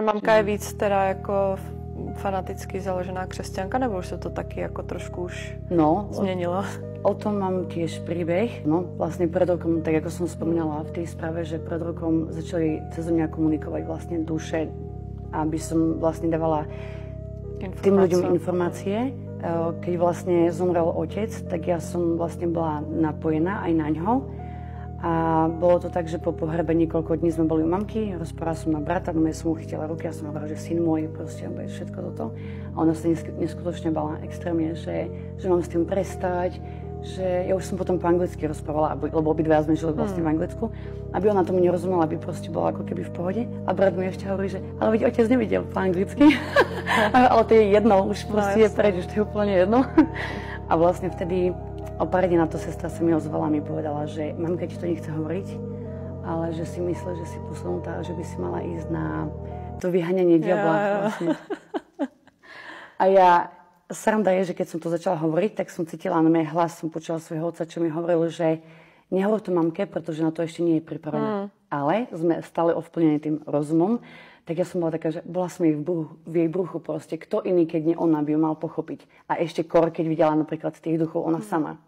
Mamka je víc teda jako fanaticky založená křesťanka, nebo už se to taky jako trošku už změnilo? O tom mám tiež príbeh. No, vlastne pred rokom, tak ako som spomínala v tej správe, že pred rokom začali cez mňa komunikovať vlastne duše, aby som vlastne dávala tým ľuďom informácie. Keď vlastne zomrel otec, tak ja som vlastne bola napojená aj na ňo. A bolo to tak, že po pohrebe niekoľko dní sme boli u mamky, rozprávala som na brata, no som mu chytila ruky a som hovorila, že syn môj, proste všetko toto. A ona sa neskutočne bala extrémne, že mám s tým prestať, že ja už som potom po anglicky rozprávala, lebo obidva sme žili vlastne v Anglicku, aby ona tomu nerozumela, aby proste bola ako keby v pohode. A brat mi ešte hovorí, že ale veď otec nevidel po anglicky, ale to je jedno, už proste je preč, už to je úplne jedno. A vlastne vtedy o pár dní na to sestra sa mi ozvala a mi povedala, že mamka ti to nechce hovoriť, ale že si myslí, že si posunutá, že by si mala ísť na to vyháňanie diabla. Vlastne. A ja, sranda je, že keď som to začala hovoriť, tak som cítila na mňa hlas, som počula svojho otca, čo mi hovoril, že nehovor to mamke, pretože na to ešte nie je pripravená. Ale sme stále ovplnení tým rozumom. Tak ja som bola taká, že bola som v jej bruchu proste. Kto iný, keď nie ona, by ju mal pochopiť. A ešte keď videla napríklad tých duchov, ona sama.